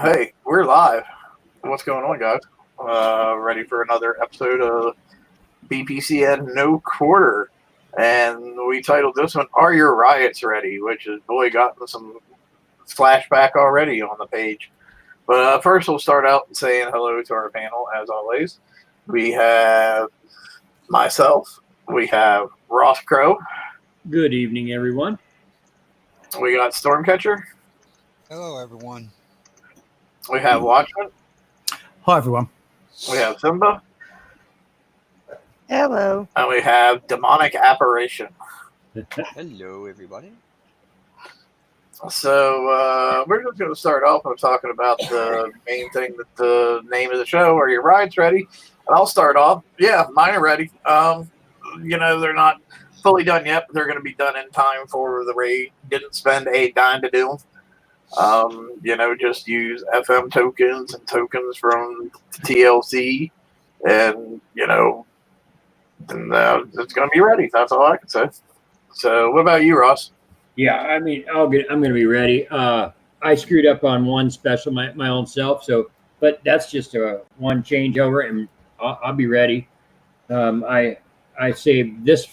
Hey, we're live. What's going on, guys? Ready for another episode of BPCN No Quarter. And we titled this one, Are Your Riots Ready? Which has, boy, gotten some flashback already on the page. But first, we'll start out saying hello to our panel, as always. We have myself. We have Ross Crow. Good evening, everyone. We got Stormcatcher. Hello, everyone. We have Watchman. Hi, everyone. We have Simba. Hello. And we have Demonic Apparition. Hello, everybody. So we're just going to start off with talking about the main thing, that the name of the show. Are your rides ready? And I'll start off. Yeah, mine are ready. They're not fully done yet, but they're going to be done in time for the raid. Didn't spend a dime to do them. Just use FM tokens and tokens from TLC, and it's going to be ready. That's all I can say. So, what about you, Ross? Yeah, I mean, I'm going to be ready. I screwed up on one special, my own self. But that's just one changeover, and I'll be ready. I saved this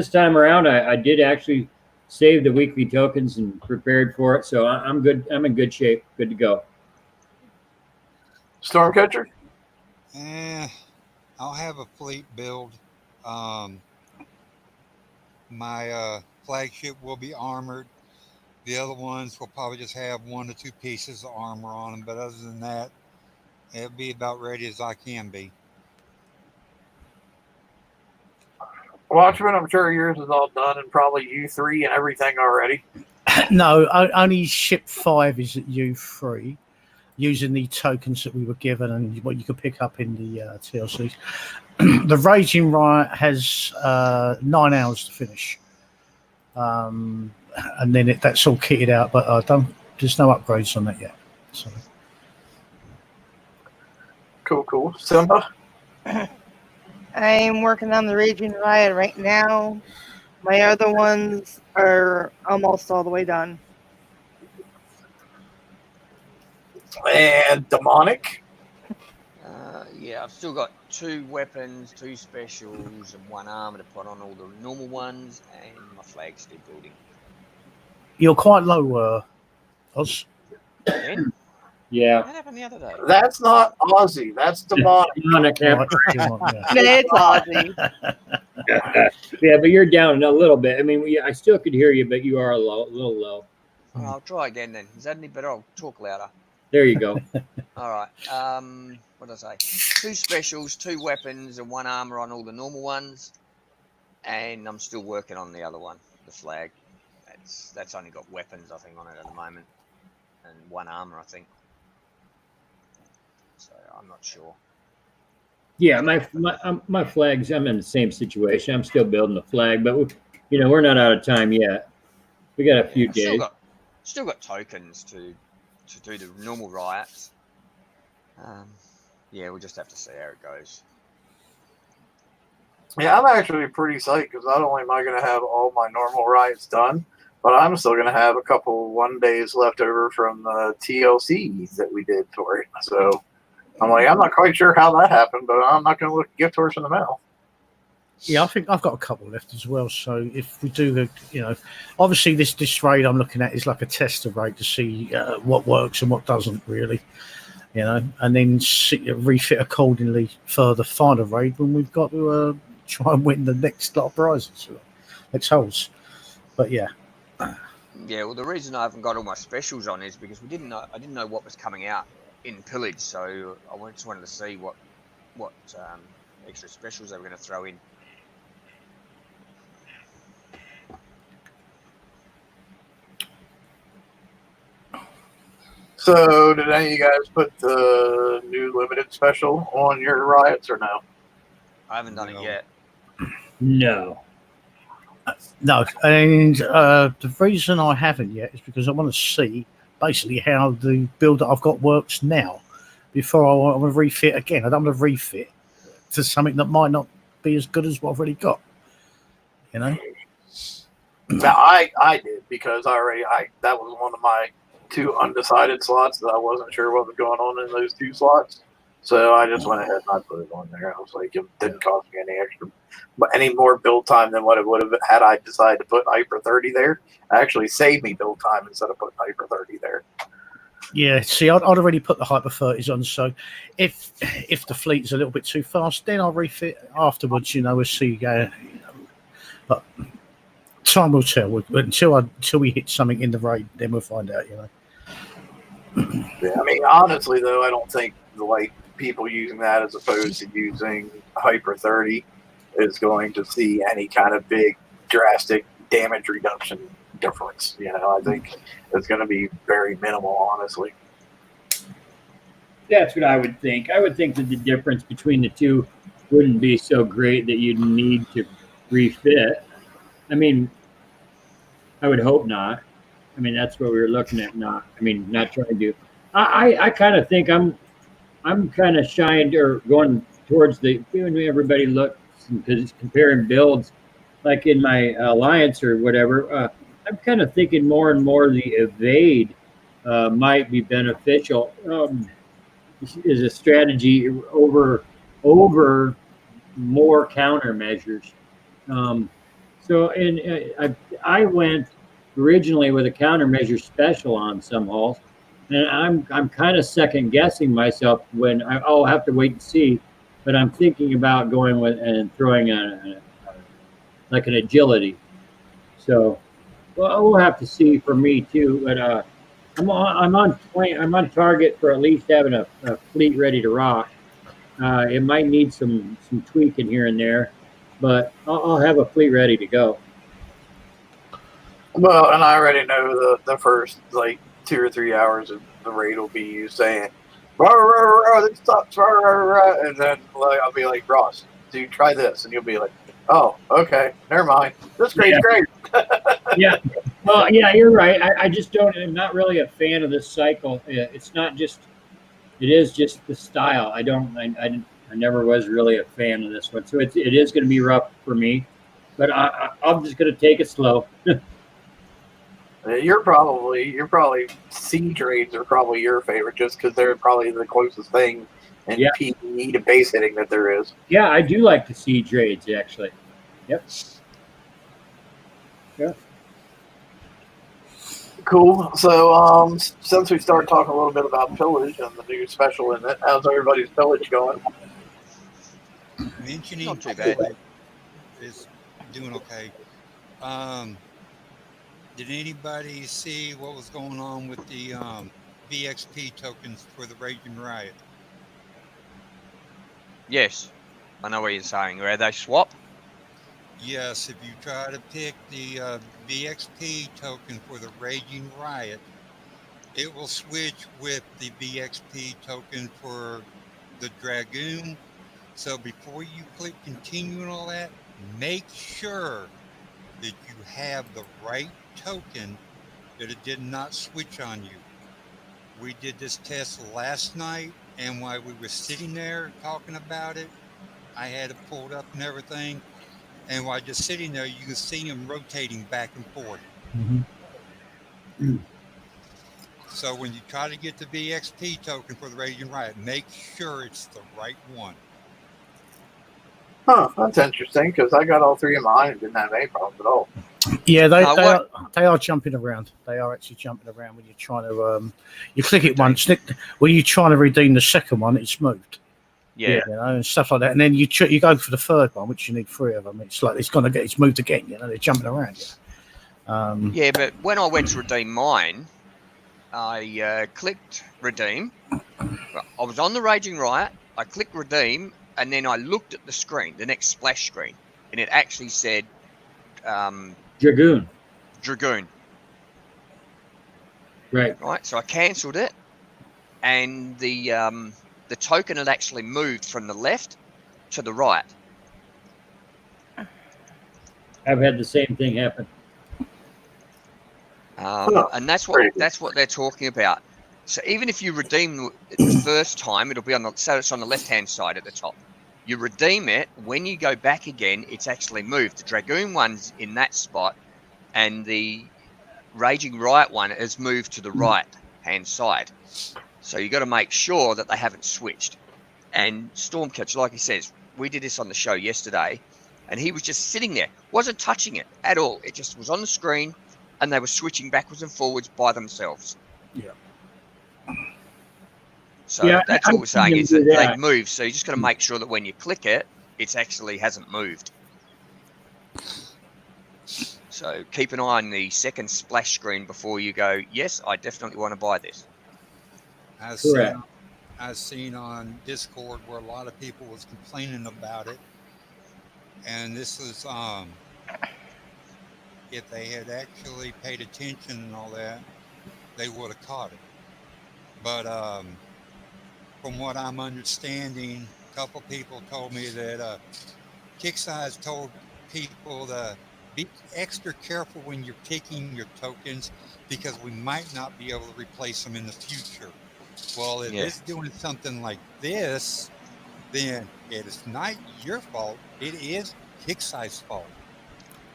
time around. I did actually save the weekly tokens and prepared for it, so I'm good. I'm in good shape. Good to go. Stormcatcher? I'll have a fleet build. My flagship will be armored. The other ones will probably just have 1 to 2 pieces of armor on them, but other than that, it'll be about ready as I can be. Watchman, I'm sure yours is all done, and probably U3 and everything already. No, only ship 5 is at U3, using the tokens that we were given and what you could pick up in the TLC. The Raging Riot has 9 hours to finish, and then that's all kitted out. But there's no upgrades on that yet. So. Cool. Simba? I'm working on the Raging Riot right now. My other ones are almost all the way done. And Demonic? I've still got 2 weapons, 2 specials, and 1 armor to put on all the normal ones, and my flag's still building. You're quite low, Oz. Again? Yeah. What happened the other day? That's not Aussie. That's Demonic. Yeah. It's Aussie. Yeah, but you're down a little bit. I mean, I still could hear you, but you are a little low. Well, I'll try again then. Is that any better? I'll talk louder. There you go. All right. What did I say? 2 specials, 2 weapons, and 1 armor on all the normal ones. And I'm still working on the other one, the flag. That's only got weapons, I think, on it at the moment, and 1 armor, I think. So I'm not sure. Yeah, my flags. I'm in the same situation. I'm still building the flag, but we're not out of time yet. We got a few days. Still got tokens to do the normal riots. We'll just have to see how it goes. Yeah, I'm actually pretty psyched because not only am I going to have all my normal riots done, but I'm still going to have a couple 1 days left over from the TLC that we did for it. So I'm not quite sure how that happened, but I'm not going to look at gift horse in the mail. Yeah, I think I've got a couple left as well. So if we do obviously this raid I'm looking at is like a tester raid to see what works and what doesn't really, and then refit accordingly for the final raid when we've got to try and win the next lot of prizes, next holes. But yeah. Yeah, well, the reason I haven't got all my specials on is because I didn't know what was coming out in Pillage, so I just wanted to see what extra specials they were going to throw in. So did any of you guys put the new limited special on your riots or no? I haven't done it yet. No. No, and the reason I haven't yet is because I want to see basically how the build that I've got works now before I want to refit again. I don't want to refit to something that might not be as good as what I've already got. Now I did because that was one of my two undecided slots that I wasn't sure what was going on in those two slots. So I just went ahead and I put it on there. I was like, it didn't cost me any more build time than what it would have had I decided to put Hyper 30 there. It actually saved me build time instead of putting Hyper 30 there. Yeah, see, I'd already put the Hyper 30s on, so if the fleet's a little bit too fast, then I'll refit afterwards, we'll see. But time will tell. Until we hit something in the raid, then we'll find out, Yeah, I mean, honestly, though, I don't think people using that as opposed to using Hyper 30 is going to see any kind of big, drastic damage reduction difference. I think it's going to be very minimal, honestly. That's what I would think. I would think that the difference between the two wouldn't be so great that you'd need to refit. I mean, I would hope not. I mean, that's what we were looking at. Not trying to. I kind of think I'm kind of shying or going towards when everybody looks because comparing builds, like in my alliance or whatever. I'm kind of thinking more and more the evade might be beneficial. Is a strategy over more countermeasures. I went originally with a countermeasure special on some halls, and I'm kind of second guessing myself when I'll have to wait and see. But I'm thinking about going with and throwing like an agility. So, well, we'll have to see for me too. But I'm on target for at least having a fleet ready to rock. It might need some tweaking here and there, but I'll have a fleet ready to go. Well, and I already know the first 2 or 3 hours of the raid will be you saying, rah, rah, rah, this sucks, rah, rah, rah, and then I'll be like, Ross, dude, try this, and you'll be like, oh, okay, never mind. This grade's great. Yeah. Well, yeah, you're right. I just I'm not really a fan of this cycle. It's not just, it is just the style. I never was really a fan of this one. So it is going to be rough for me, but I'm just going to take it slow. You're probably siege raids are probably your favorite just because they're probably the closest thing in PvE to base hitting that there is. Yeah, I do like the siege raids actually. Yep. Yeah. Cool. So, since we started talking a little bit about pillage and the new special in it, how's everybody's pillage going? Mentioning Not too bad. Is doing okay. Did anybody see what was going on with the VXP tokens for the Raging Riot? Yes, I know what you're saying. Where they swap? Yes, if you try to pick the VXP token for the Raging Riot, it will switch with the VXP token for the Dragoon. So before you click continue and all that, make sure that you have the right token, that it did not switch on you. We did this test last night, and while we were sitting there talking about it, I had it pulled up and everything. And while just sitting there, you can see them rotating back and forth. Mm-hmm. So when you try to get the VXP token for the Raging Riot, make sure it's the right one. Huh, that's interesting because I got all three of mine and didn't have any problems at all. Yeah, they are jumping around. They are actually jumping around when you're trying to you click it once. When you're trying to redeem the second one, it's moved. Yeah. And stuff like that. And then you go for the third one, which you need 3 of them. It's like it's moved again. They're jumping around. Yeah, but when I went to redeem mine, I clicked redeem. I was on the Raging Riot. I clicked redeem, and then I looked at the screen, the next splash screen, and it actually said Dragoon. Right. So I cancelled it, and the token had actually moved from the left to the right. I've had the same thing happen. And that's what they're talking about. So even if you redeem the first time, it'll be it's on the left-hand side at the top. You redeem it, when you go back again, it's actually moved. The Dragoon one's in that spot, and the Raging Riot one has moved to the right. hand side. So you got to make sure that they haven't switched. And Stormcatcher, like he says, we did this on the show yesterday, and he was just sitting there, wasn't touching it at all. It just was on the screen, and they were switching backwards and forwards by themselves. Yeah. So Yeah, that's I've all we're saying seen is them that do they that. move. So you just got to make sure that when you click it, it actually hasn't moved. So keep an eye on the second splash screen before you go, yes, I definitely want to buy this. Correct. I've seen on Discord where a lot of people was complaining about it, and this is if they had actually paid attention and all that, they would have caught it. But from what I'm understanding, a couple people told me that Kickstarter told people to be extra careful when you're picking your tokens because we might not be able to replace them in the future. Well, if it's doing something like this, then it is not your fault. It is Kickstarter's fault.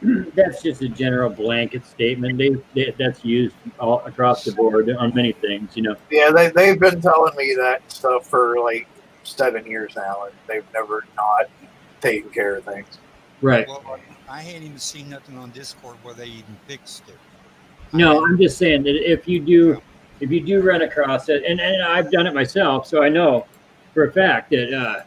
That's just a general blanket statement. That's used all across the board on many things, you know. Yeah, they've been telling me that stuff for like 7 years now, and they've never not taken care of things. Right. Well, I hadn't even seen nothing on Discord where they even fixed it. No, I'm just saying that if you do run across it, and I've done it myself, so I know for a fact that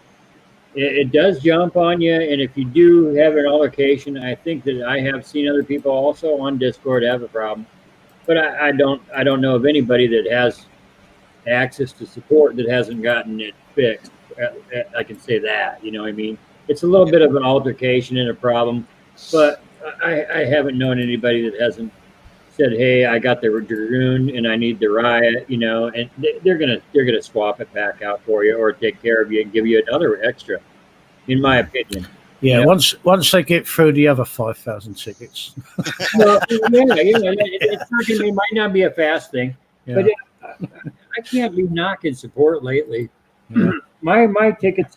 it does jump on you. And if you do have an altercation, I think that I have seen other people also on Discord have a problem, but I don't know of anybody that has access to support that hasn't gotten it fixed. I can say that, you know what I mean? It's a little bit of an altercation and a problem, but I haven't known anybody that hasn't said, "Hey, I got the Dragoon and I need the Riot," you know, and they're gonna swap it back out for you or take care of you and give you another extra, in my opinion. Yeah, Yeah. once they get through the other 5,000 tickets. Well, it's not gonna be, might not be a fast thing, Yeah. but I can't be knocking support lately. Yeah. My tickets,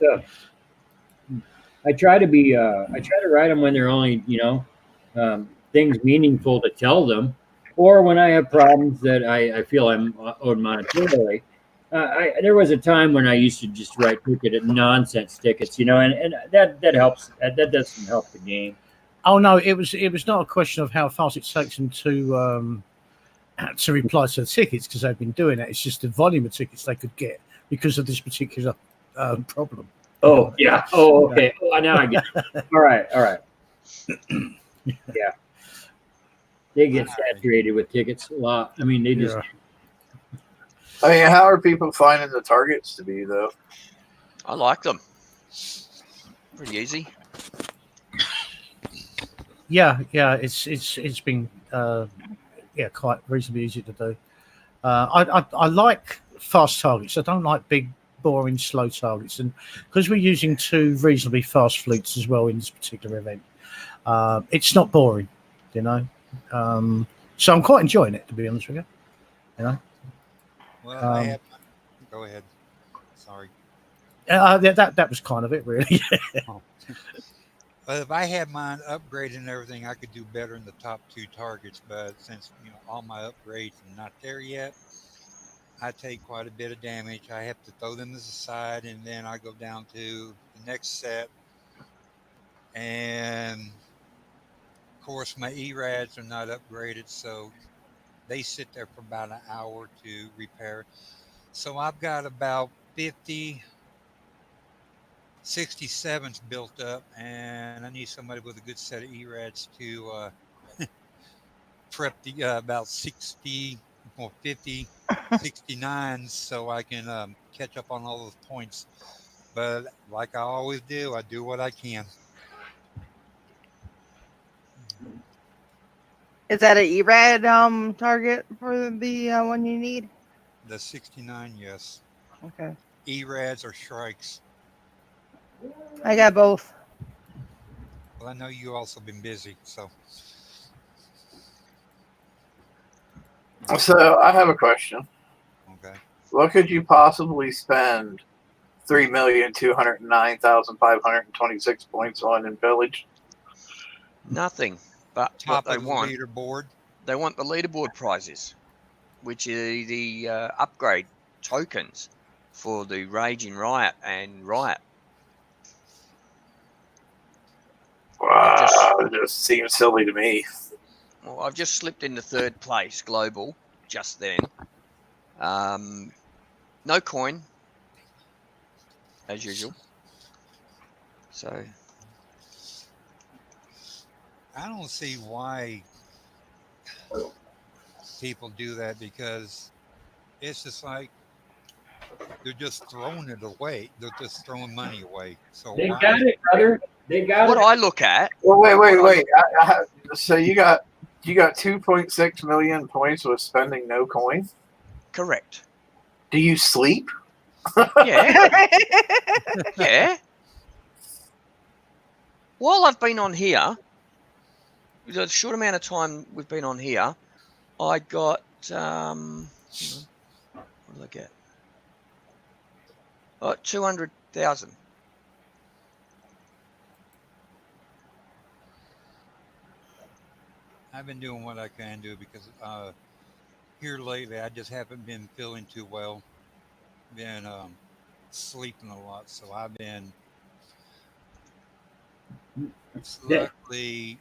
I try to write them when they're only, things meaningful to tell them, or when I have problems that I feel I'm owed monetarily. There was a time when I used to just write nonsense tickets, and that helps. That doesn't help the game. Oh no, it was not a question of how fast it takes them to reply to the tickets, because they've been doing it. It's just the volume of tickets they could get because of this particular problem. Oh yeah. Oh okay. Oh, now I get it. All right. Yeah. They get saturated with tickets a lot. I mean, they just. I mean, how are people finding the targets to be, though? I like them. Pretty easy. Yeah. It's been quite reasonably easy to do. I like fast targets. I don't like big, boring, slow targets, and because we're using 2 reasonably fast fleets as well in this particular event, it's not boring, so I'm quite enjoying it, to be honest with you. Well, go ahead. Sorry. That was kind of it, really. Well, if I had mine upgraded and everything, I could do better in the top 2 targets. But since all my upgrades are not there yet, I take quite a bit of damage. I have to throw them as a side, and then I go down to the next set. And of course, my ERADs are not upgraded, so they sit there for about an hour to repair. So I've got about 67s built up, and I need somebody with a good set of ERADs to prep the about 60 or 50 69s so I can catch up on all those points. But like I always do, I do what I can. Is that an ERAD target for the one you need? The 69, yes. Okay. ERADs or Shrikes. I got both. Well, I know you also been busy, so. So I have a question. Okay. What could you possibly spend 3,209,526 points on in Village? Nothing. But Top what they of the want, leaderboard. they want the leaderboard prizes. which are the upgrade tokens for the Raging Riot and Riot. Wow, it just seems silly to me. Well, I've just slipped into third place global just then. No coin, as usual. So I don't see why people do that, because it's just like they're just throwing it away. They're just throwing money away. So They why got it, brother. They got what it. I look at, Well, wait. What So you got 2.6 million points with spending no coin. correct. Do you sleep? Yeah, yeah. While I've been on here, the short amount of time we've been on here, I got hang on, what did I get? 200,000. I've been doing what I can do, because here lately I just haven't been feeling too well. Been sleeping a lot, so I've been. That- Luckily,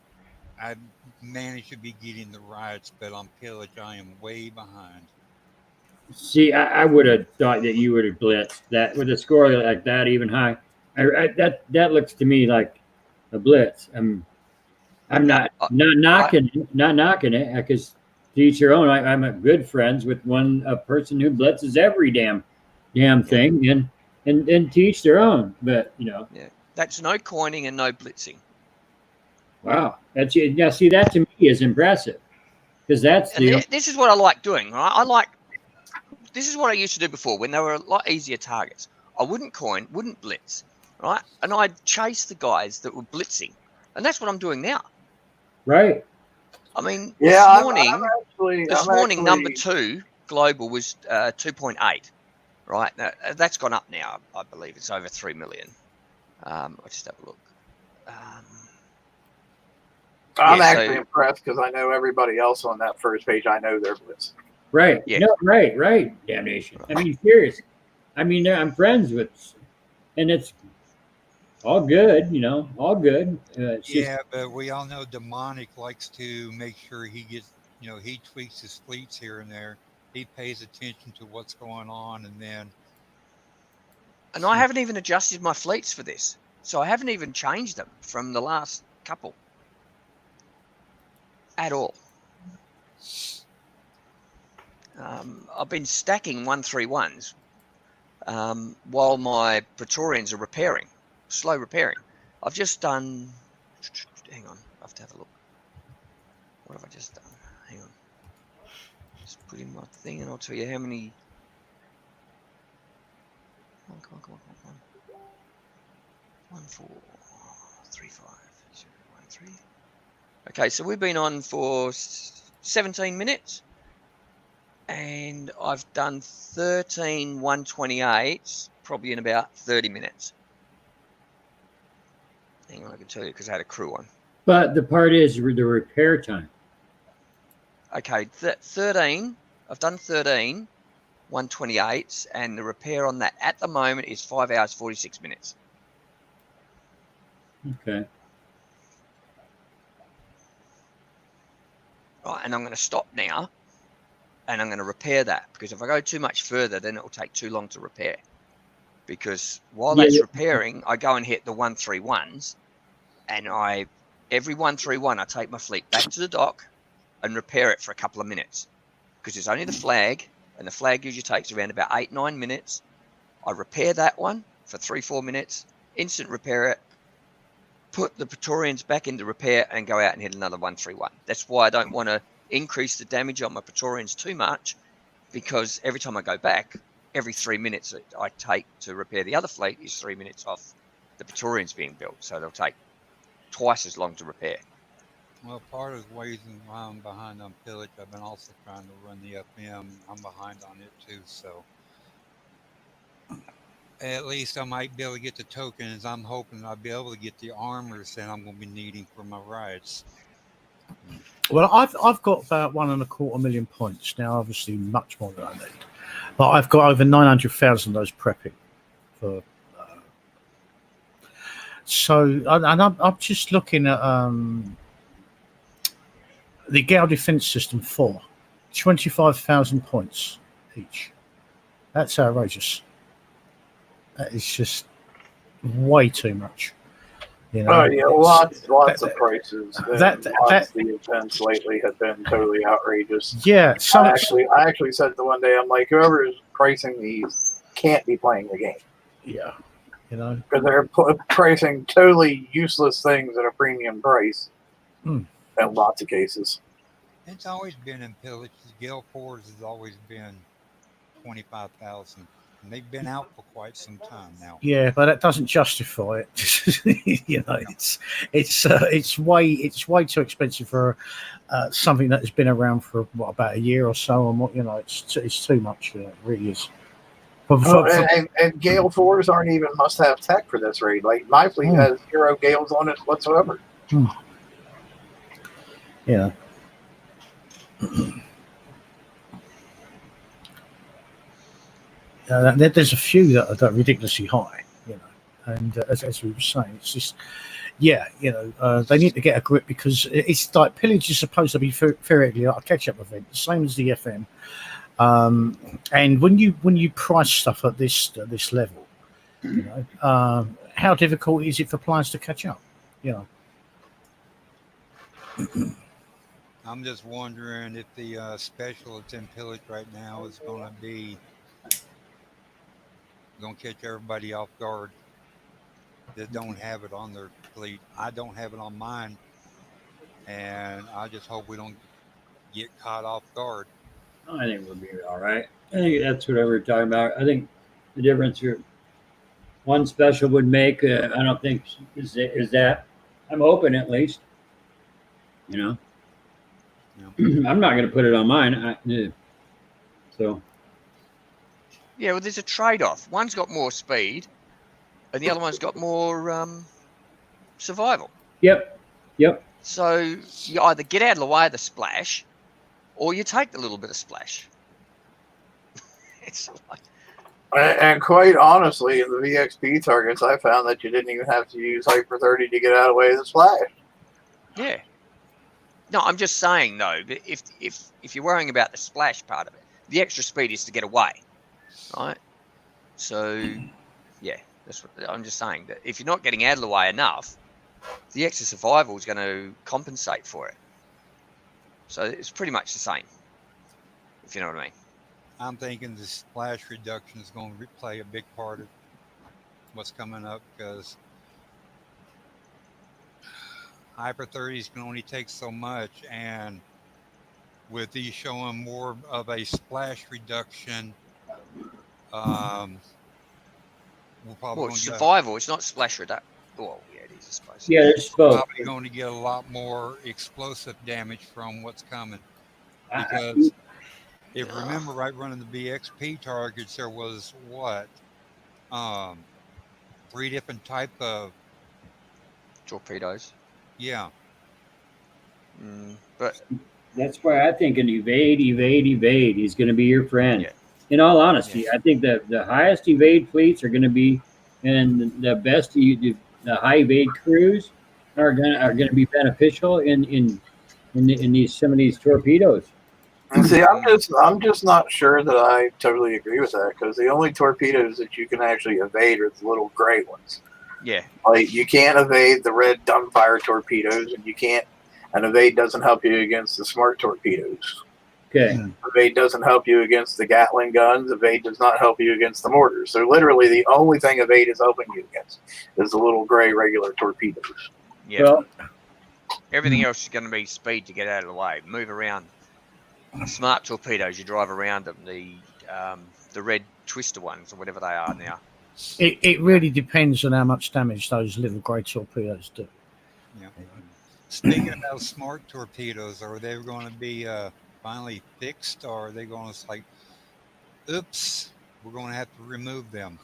I managed to be getting the riots, but on pillage I am way behind. See, I would have thought that you would have blitzed that with a score like that, even high. That looks to me like a blitz. I'm No, not knocking it, because to each your own. I'm a good friends with a person who blitzes every damn thing, and to each their own. But yeah, that's no coining and no blitzing. wow, that's now see, that to me is impressive, because that's And this is what I like doing, right? This is what I used to do before when they were a lot easier targets. I wouldn't coin, wouldn't blitz, right? And I'd chase the guys that were blitzing. And that's what I'm doing now. right. I mean, Yeah, this morning, number 2 global was 2.8, right? Now, that's gone up now. I believe it's over 3 million. I'll just have a look. I'm Yeah, actually so- impressed because I know everybody else on that first page. I know they're blitzing. Right. Yeah. No, right. Damnation. I mean, serious. I mean, I'm friends with, and it's all good, all good. It's Yeah, but we all know Demonic likes to make sure he gets, he tweaks his fleets here and there. He pays attention to what's going on, and then And I haven't even adjusted my fleets for this. So I haven't even changed them from the last couple at all. I've been stacking 131s while my Praetorians are repairing, slow repairing. I've just done, hang on, I have to have a look. What have I just done? Hang on. Just put in my thing and I'll tell you how many. Come on. 1, 4, 3, 5, 0, 1, 3. Okay, so we've been on for 17 minutes. And I've done 13 128s probably in about 30 minutes. Hang on, I can tell you because I had a crew on. But the part is the repair time. Okay, 13. I've done 13 128s, and the repair on that at the moment is 5 hours 46 minutes. Okay. Right, and I'm going to stop now, and I'm going to repair that, because if I go too much further, then it will take too long to repair. Because while that's repairing, I go and hit the 131s, and every 131, I take my fleet back to the dock and repair it for a couple of minutes, because it's only the flag, and the flag usually takes around about 8-9 minutes. I repair that one for 3-4 minutes, instant repair it, put the Praetorians back into repair, and go out and hit another 131. That's why I don't want to increase the damage on my Praetorians too much, because every time I go back, every 3 minutes that I take to repair the other fleet is 3 minutes off the Praetorians being built. So they'll take twice as long to repair. Well, part of the reason why I'm behind on pillage, I've been also trying to run the FM. I'm behind on it too, so at least I might be able to get the tokens. I'm hoping I'll be able to get the armors that I'm going to be needing for my riots. Well, I've got about 1.25 million points now. Obviously, much more than I need, but I've got over 900,000 of those prepping for. I'm just looking at the Gale Defense System 4, 25,000 points each. That's outrageous. That is just way too much. You know, Oh yeah, lots of prices. that- Lots of the events lately have been totally outrageous. yeah. I actually said the one day, I'm like, whoever is pricing these can't be playing the game yeah, you know, because they're pricing totally useless things at a premium price Hmm. in lots of cases. It's always been in pillage. Gale Force has always been 25,000, and they've been out for quite some time now. yeah, but that doesn't justify it. You know, it's way too expensive for something that has been around for about a year or so, and it's too much. It really is. And Gale 4s aren't even must-have tech for this raid. Like, my fleet has 0 Gales on it whatsoever. Yeah. There's a few that are ridiculously high, and as we were saying, it's just, they need to get a grip because it's like pillage is supposed to be theoretically like a catch-up event, the same as the FM. And when you price stuff at this level, how difficult is it for players to catch up? I'm just wondering if the special that's in pillage right now is going to catch everybody off guard that don't have it on their fleet. I don't have it on mine, and I just hope we don't get caught off guard. I think we'll be all right. I think that's what we're talking about. I think the difference here, one special would make. I don't think is that. I'm hoping at least. Yeah. I'm not going to put it on mine. So. Yeah, well, there's a trade-off. One's got more speed, and the other one's got more survival. Yep. So you either get out of the way of the splash, or you take the little bit of splash. It's like, And quite honestly, in the VXP targets, I found that you didn't even have to use Hyper 30 to get out of the way of the splash. yeah. No, I'm just saying though, that if you're worrying about the splash part of it, the extra speed is to get away, right? So, yeah, that's what I'm just saying. That if you're not getting out of the way enough, the extra survival is going to compensate for it. So it's pretty much the same, if you know what I mean. I'm thinking the splash reduction is going to play a big part of what's coming up because Hyper 30s can only take so much, and with these showing more of a splash reduction, we're probably Well, it's survival. It's not splash reduction. Well, yeah, it is, I suppose. Yeah, it's both. probably going to get a lot more explosive damage from what's coming. Because if you remember right, running the BXP targets, there was what? 3 different type of Torpedoes. Yeah. But that's why I think an evade is going to be your friend. Yeah. In all honesty, Yes. I think that the highest evade fleets are going to be, and the best the high evade crews are going to be beneficial in these some of these torpedoes. And see, I'm just not sure that I totally agree with that because the only torpedoes that you can actually evade are the little gray ones. yeah, Like, you can't evade the red dumbfire torpedoes, and evade doesn't help you against the smart torpedoes. Okay. Evade doesn't help you against the Gatling guns. Evade does not help you against the mortars. So literally, the only thing evade is helping you against is the little gray regular torpedoes. yeah. Well, Everything else is going to be speed to get out of the way, move around. Smart torpedoes, you drive around them. The red twister ones or whatever they are now. It really depends on how much damage those little grey torpedoes do. Yeah. Speaking about smart torpedoes, are they going to be finally fixed, or are they going to like, oops, we're going to have to remove them?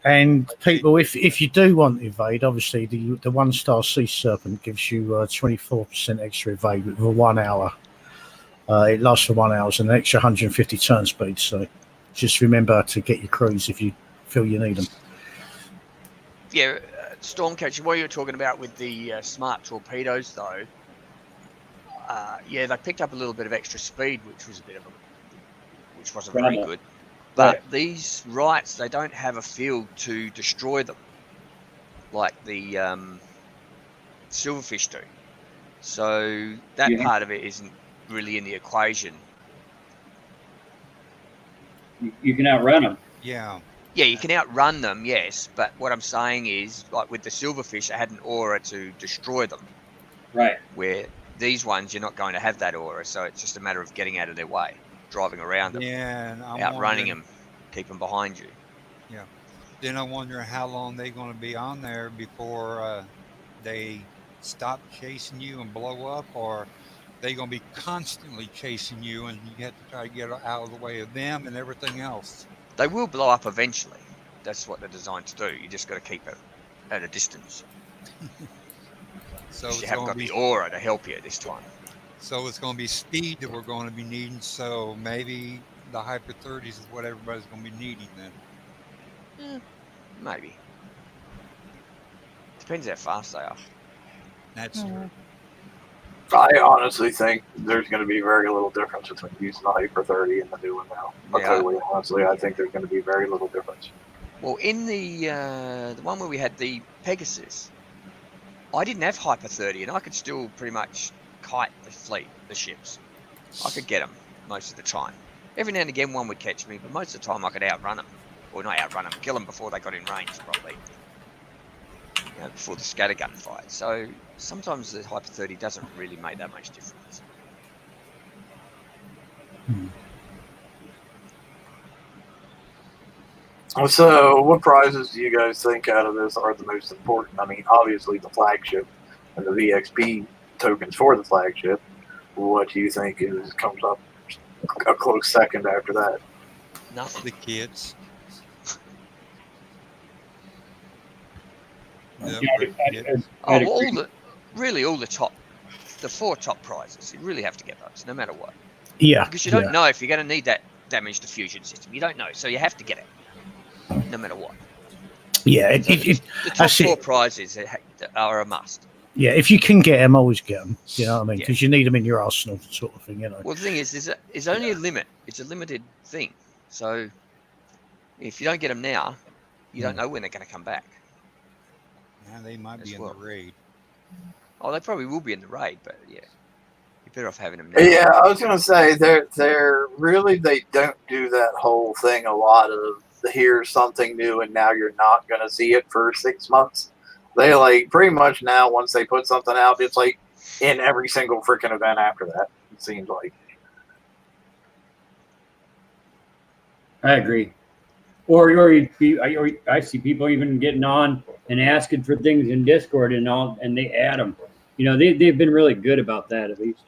And people, if you do want to evade, obviously the 1-star Sea Serpent gives you 24% extra evade for 1 hour. It lasts for 1 hour and an extra 150 turn speed. So just remember to get your crews if you feel you need them. Yeah, Stormcatcher, what you're talking about with the smart torpedoes, though, yeah, they picked up a little bit of extra speed, which wasn't very Problem. good. But Right. these Riots, they don't have a field to destroy them like the Silverfish do. So that Yeah. part of it isn't really in the equation. You can outrun them. Yeah. Yeah, you can outrun them, yes, but what I'm saying is, like with the Silverfish, it had an aura to destroy them, Right. where these ones, you're not going to have that aura, so it's just a matter of getting out of their way, driving around them, Yeah, and I'm outrunning wondering, them, keep them behind you. then I'm wondering how long they're going to be on there before they stop chasing you and blow up, or they going to be constantly chasing you and you have to try to get out of the way of them and everything else. They will blow up eventually. That's what they're designed to do. You just got to keep it at a distance. So Because you it's haven't going got to the be aura to help you this time. so it's going to be speed that we're going to be needing. So maybe the Hyper 30s is what everybody's going to be needing then. Maybe. Depends how fast they are. That's true. I honestly think there's going to be very little difference between using the Hyper 30 and the new one now. I'll Yeah. tell you honestly, I think there's going to be very little difference. Well, in the one where we had the Pegasus, I didn't have Hyper 30, and I could still pretty much kite the fleet, the ships. I could get them most of the time. Every now and again, one would catch me, but most of the time I could outrun them. Or not outrun them, kill them before they got in range, probably. You know, before the scattergun fight. So sometimes the Hyper 30 doesn't really make that much difference. So, what prizes do you guys think out of this are the most important? I mean, obviously the flagship and the VXP tokens for the flagship. What do you think comes up a close second after that? Nothing. The kids. Yeah, The kids. I'd Oh, agree. all the 4 top prizes. You really have to get those, no matter what. Yeah. Because you don't know if you're going to need that damage diffusion system. You don't know, so you have to get it, no matter what. Yeah. So the top that's 4 it. prizes are a must. Yeah, if you can get them, always get them. You know what I mean? Yeah. Because you need them in your arsenal, sort of thing. You know. Well, the thing is, there's only a limit. It's a limited thing. So if you don't get them now, you don't know when they're going to come back. Yeah, they might be As in well. the raid. Oh, they probably will be in the raid, but yeah, you're better off having them now. Yeah, I was gonna say they're really they don't do that whole thing a lot of here's something new and now you're not gonna see it for 6 months. They like pretty much now once they put something out, it's like in every single freaking event after that. It seems like. I agree. Or I see people even getting on and asking for things in Discord and all, and they add them. You know, they've been really good about that, at least.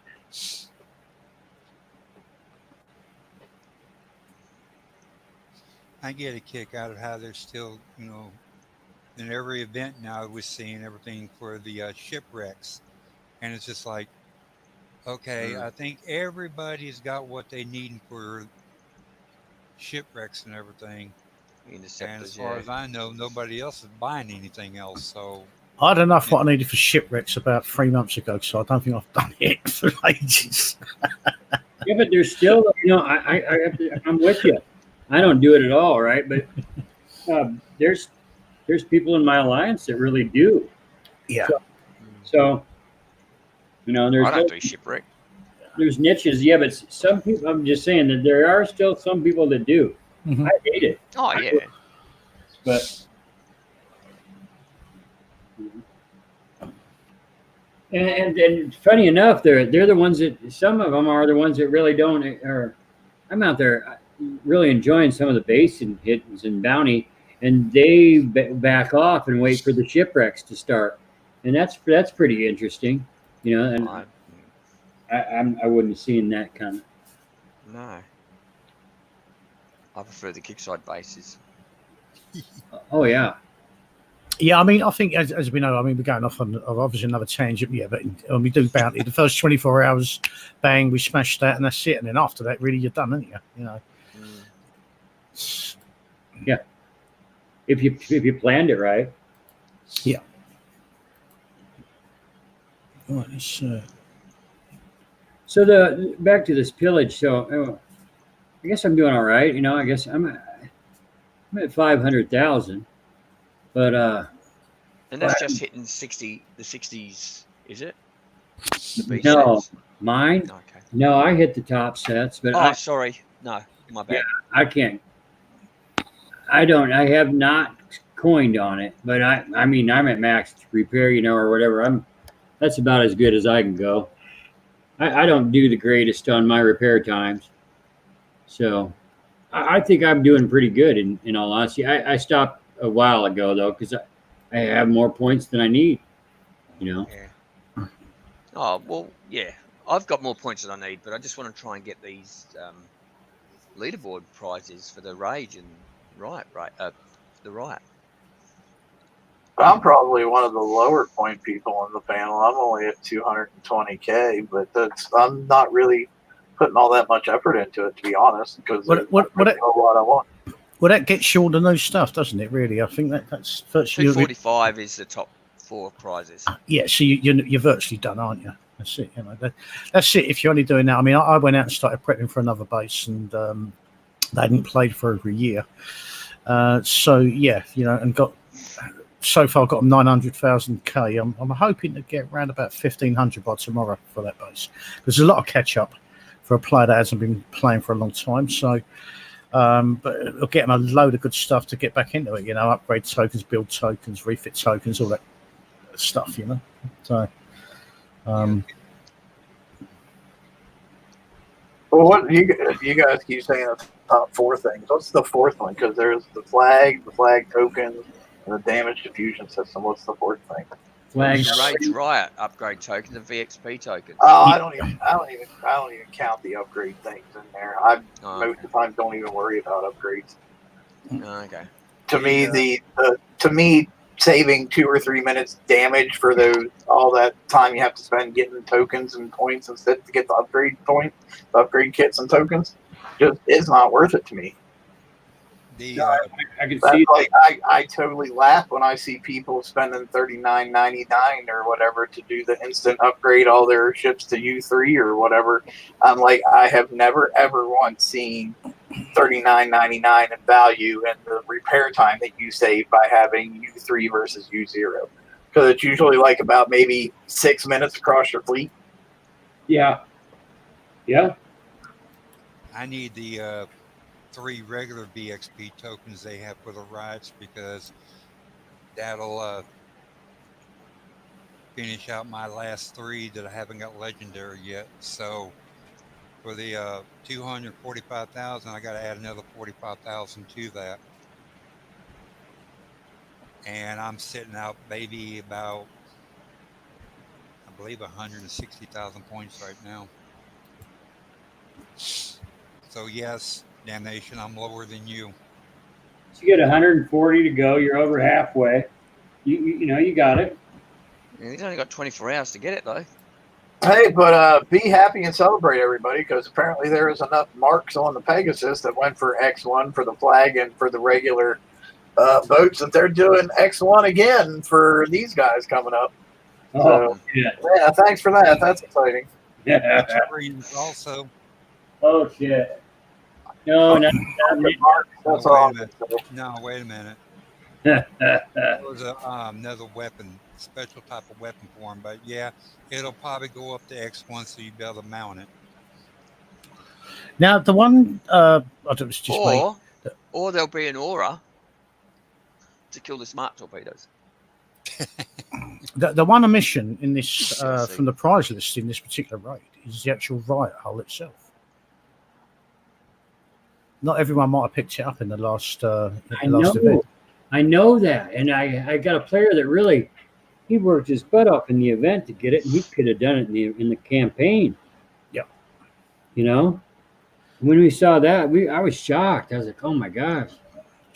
I get a kick out of how they're still, in every event now we're seeing everything for the shipwrecks. And it's just like, okay, I think everybody's got what they need for shipwrecks and everything. And as Interceptors, far yeah. as I know, nobody else is buying anything else. So I had enough what I needed for shipwrecks about 3 months ago, so I don't think I've done it for ages. Yeah, but there's still, I'm with you. I don't do it at all, right? But there's people in my alliance that really do. Yeah. So there's I don't do shipwreck. There's niches, yeah, but some people. I'm just saying that there are still some people that do. Mhm. I hate it, Oh yeah. but and funny enough, they're the ones that some of them are the ones that really don't. Or I'm out there really enjoying some of the base and hits and bounty, and they back off and wait for the shipwrecks to start, and that's pretty interesting, And I wouldn't have seen that kind of. No. I prefer the kickside bases. Oh yeah. Yeah, I mean, I think as we know, I mean, we're going off on obviously another tangent, yeah. But when we do bounty, the first 24 hours, bang, we smash that, and that's it. And then after that, really, you're done, aren't you? You know. Mm. Yeah. If you planned it right. Yeah. Right. Let's, So the back to this pillage. So I guess I'm doing all right. You know, I guess I'm at 500,000, but And that's just hitting 60, the 60s, is it? The B no, sets? mine. Okay. No, I hit the top sets, but Oh, sorry. No, my bad. I can't. I don't. I have not coined on it, but I mean, I'm at max repair, you know, or whatever. That's about as good as I can go. I don't do the greatest on my repair times, so I think I'm doing pretty good. In all honesty, I stopped a while ago though because I have more points than I need. You know. Yeah. Oh, well, yeah. I've got more points than I need, but I just want to try and get these leaderboard prizes for the Rage and Riot, the Riot. I'm probably one of the lower point people on the panel. I'm only at 220K, but I'm not really putting all that much effort into it, to be honest, because there's not really a whole lot I want. Well, that gets you all the new stuff, doesn't it? Really, I think that's virtually 245 is the top 4 prizes. Yeah, so you're virtually done, aren't you? That's it. You know, that's it. If you're only doing that, I mean, I went out and started prepping for another base, and they hadn't played for over a year. So yeah, you know, and so far got 900,000 K. I'm hoping to get around about 1,500 by tomorrow for that base. There's a lot of catch up for a player that hasn't been playing for a long time. So, but it'll get them a load of good stuff to get back into it. You know, upgrade tokens, build tokens, refit tokens, all that stuff. You know, so. Well, what you guys keep saying the top 4 things. What's the 4th one? Because there's the flag tokens, and the damage diffusion system. What's the 4th thing? Flag. Rage Riot upgrade tokens and VXP tokens. Oh, I don't even count the upgrade things in there. Most of the time don't even worry about upgrades. Okay. To me, to me, saving 2 or 3 minutes damage for all that time you have to spend getting tokens and points instead to get the upgrade kits and tokens, just is not worth it to me. I can see like I totally laugh when I see people spending $39.99 or whatever to do the instant upgrade all their ships to U3 or whatever. I'm like, I have never ever once seen $39.99 in value and the repair time that you save by having U3 versus U0, because it's usually like about maybe 6 minutes across your fleet. Yeah. I need the 3 regular BXP tokens they have for the Riots, because that'll finish out my last 3 that I haven't got legendary yet. So for the 245,000, I got to add another 45,000 to that, and I'm sitting out maybe about, I believe, 160,000 points right now. So yes, Damnation, I'm lower than you. So you get 140 to go. You're over halfway. You know, you got it. Yeah, he's only got 24 hours to get it, though. Hey, but be happy and celebrate, everybody, because apparently there is enough marks on the Pegasus that went for X1 for the flag and for the regular boats that they're doing X1 again for these guys coming up. Oh, so, yeah, thanks for that. That's exciting. Yeah. Also. Oh shit. No, not that's all. No, wait a minute. There was another weapon, special type of weapon for him, but yeah, it'll probably go up to X1, so you'll be able to mount it. Now the one I don't know, it's just or there'll be an aura to kill the smart torpedoes. The one omission in this from the prize list in this particular raid is the actual riot hull itself. Not everyone might have picked it up in the last event. I know that, and I got a player that really he worked his butt off in the event to get it, and he could have done it in the campaign. Yeah, you know, when we saw that, I was shocked. I was like, oh my gosh.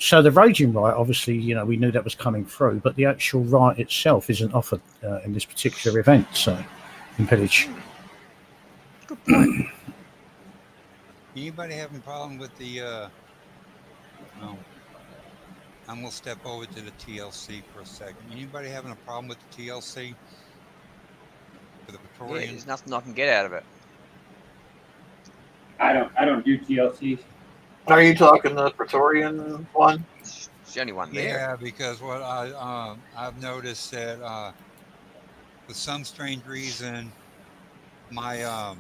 So the Raging Riot, obviously, we knew that was coming through, but the actual riot itself isn't offered in this particular event. So in Pillage. Good point. Anybody having a problem with the? No, I'm gonna step over to the TLC for a second. Anybody having a problem with the TLC for the Yeah, Praetorian? there's nothing I can get out of it. I don't do TLCs. Are you talking the Praetorian one? It's the only one there. Yeah, because what I've noticed that for some strange reason my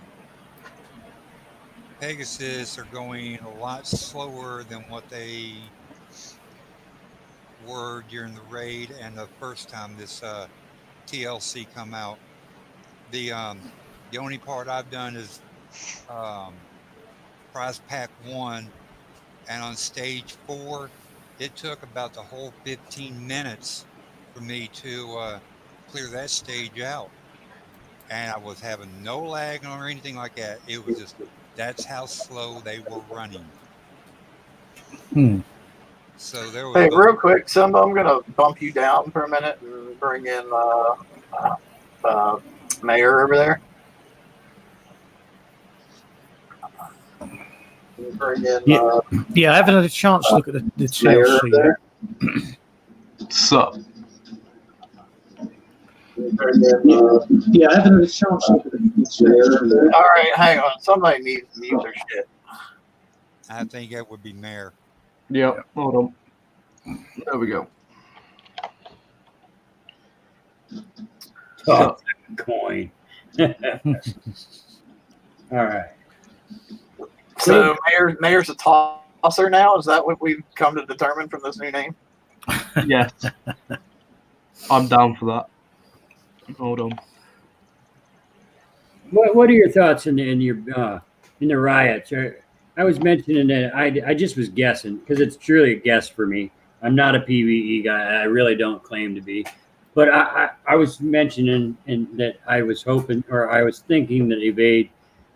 Pegasus are going a lot slower than what they were during the raid and the first time this TLC come out. The only part I've done is prize pack 1, and on stage 4 it took about the whole 15 minutes for me to clear that stage out, and I was having no lag or anything like that. It was just that's how slow they were running. So there was Hey, real quick, Simba, I'm gonna bump you down for a minute and bring in Mayor over there. Bring in Yeah, I haven't had a chance to look at the Mayor over TLC there. yet. So, Yeah, I haven't had a chance to look at the TLC. All right, hang on. Somebody needs to mute their shit. I think that would be Mayor. yeah, hold on. There we go. Oh, coin. All right. So Mayor's a tosser now. Is that what we've come to determine from this new name? Yes. I'm down for that. Hold on. What are your thoughts in the riots? I was mentioning that I just was guessing because it's truly a guess for me. I'm not a PvE guy. I really don't claim to be, but I was mentioning that I was hoping or I was thinking that evade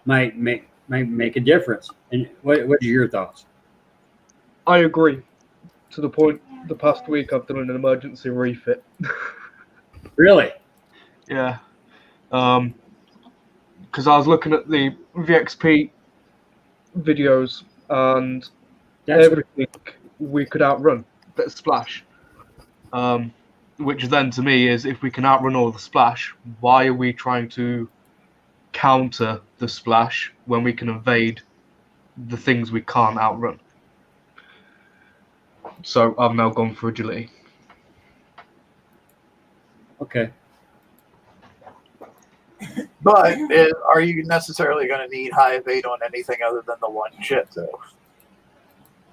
might make a difference. And what are your thoughts? I agree. To the point, the past week I've done an emergency refit. Really? Yeah. Because I was looking at the VXP videos and everything we could outrun but splash. Which then to me is, if we can outrun all the splash, why are we trying to counter the splash when we can evade the things we can't outrun? So I've now gone for agility. Okay. But are you necessarily going to need high evade on anything other than the one ship, though?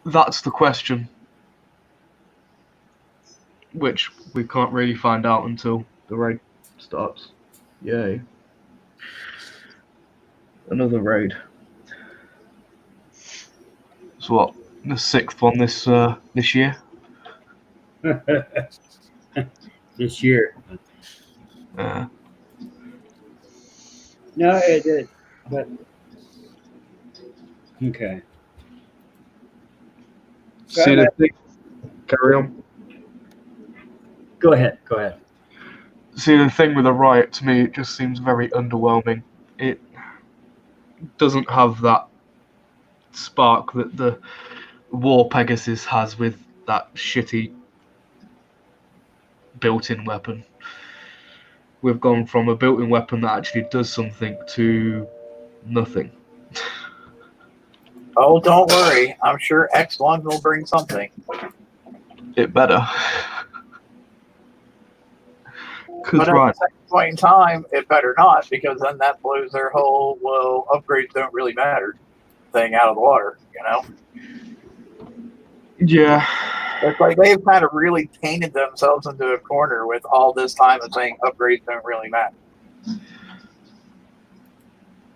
That's the question, which we can't really find out until the raid starts. Yay. Another raid. So what? The 6th one this year? This year. No, it did. But okay. See the thing. Carry on. Go ahead. See, the thing with a riot, to me, it just seems very underwhelming. It doesn't have that spark that the War Pegasus has with that shitty built-in weapon. We've gone from a built-in weapon that actually does something to nothing. Oh, don't worry. I'm sure X1 will bring something. It better. But at the same point in time, it better not, because then that blows their whole, well, upgrades don't really matter thing out of the water, you know? Yeah. It's like they've kind of really painted themselves into a corner with all this time of saying upgrades don't really matter.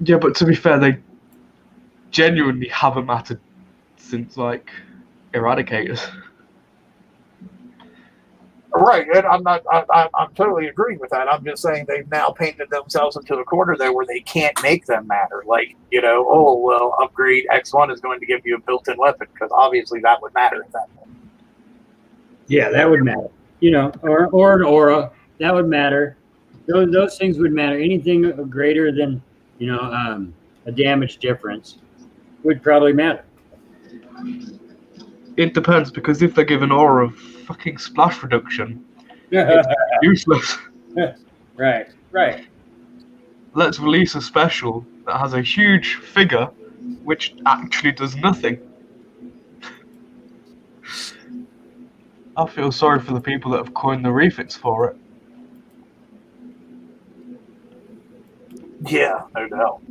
Yeah, but to be fair, they genuinely haven't mattered since, like, Eradicators. Right, and I'm totally agreeing with that. I'm just saying they've now painted themselves into a corner there where they can't make them matter. Like, you know, oh, well, upgrade X1 is going to give you a built-in weapon, because obviously that would matter at that point. Yeah, that would matter. You know, or an aura, that would matter. Those things would matter. Anything greater than, a damage difference would probably matter. It depends, because if they give an aura of fucking splash reduction, it's useless. Right. Let's release a special that has a huge figure which actually does nothing. I feel sorry for the people that have coined the refits for it. Yeah, no doubt.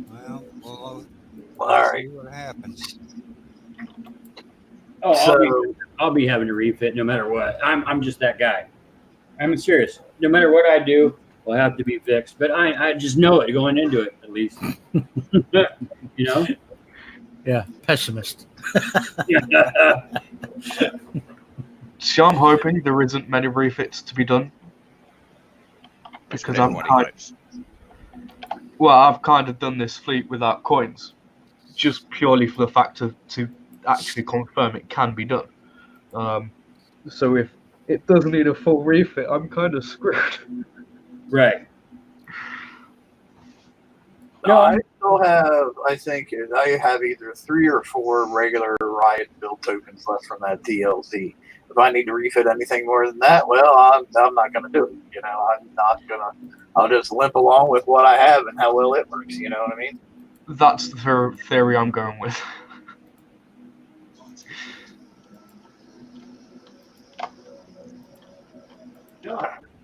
Well, All we'll right. see what happens. Oh, So, I'll be having to refit no matter what. I'm just that guy. I'm serious. No matter what I do, will have to be fixed. But I just know it going into it, at least. You know? Yeah, pessimist. So I'm hoping there isn't many refits to be done. Because I've kind of done this fleet without coins. Just purely for the fact to actually confirm it can be done. So if it does need a full refit, I'm kind of screwed. Right. no, I still have, I have either 3 or 4 regular Riot build tokens left from that DLC. If I need to refit anything more than that, well, I'm not going to do it. I'm not going to. I'll just limp along with what I have and how well it works. You know what I mean? That's the theory I'm going with.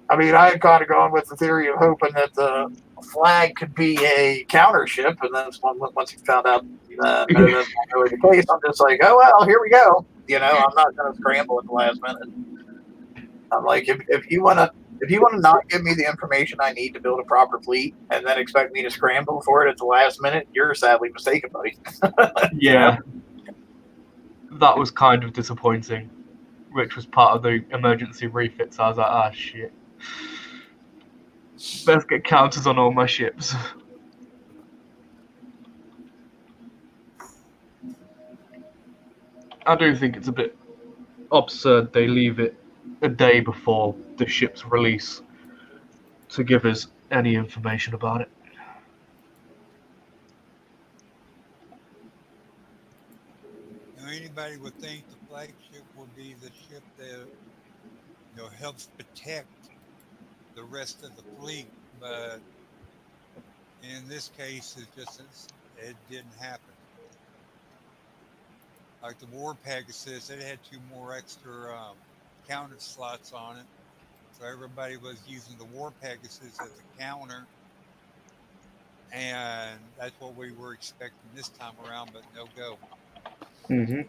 I mean, I had kind of gone with the theory of hoping that the flag could be a counter ship, and then once you found out no, that's not really the case, I'm just like, oh well, here we go. I'm not going to scramble at the last minute. I'm like, if you want to not give me the information I need to build a proper fleet, and then expect me to scramble for it at the last minute, you're sadly mistaken, buddy. Yeah, that was kind of disappointing, which was part of the emergency refits. I was like, ah, shit. Best get counters on all my ships. I do think it's a bit absurd they leave it a day before the ship's release to give us any information about it. Now, anybody would think the flagship would be the ship that helps protect the rest of the fleet, but in this case, it didn't happen. Like the War Pegasus, it had 2 more extra counter slots on it, so everybody was using the War Pegasus as a counter, and that's what we were expecting this time around, but no go. Mm-hmm.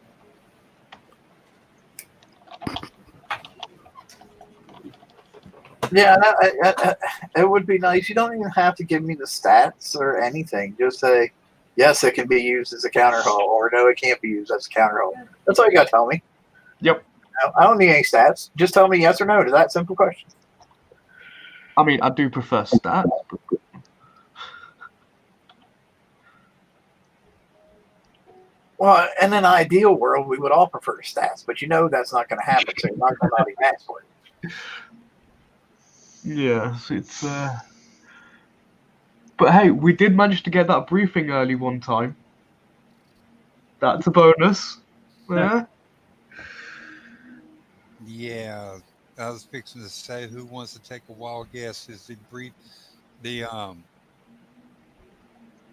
Yeah, it would be nice. You don't even have to give me the stats or anything. Just say, yes, it can be used as a counter hull, or no, it can't be used as a counter hull. That's all you got to tell me. Yep. I don't need any stats. Just tell me yes or no to that simple question. I mean, I do prefer stats. But... Well, in an ideal world, we would all prefer stats, but that's not going to happen, so you're not going to be asked for it. Yes, it's... But hey, we did manage to get that briefing early one time. That's a bonus. Yeah. Yeah, I was fixing to say, who wants to take a wild guess? Is the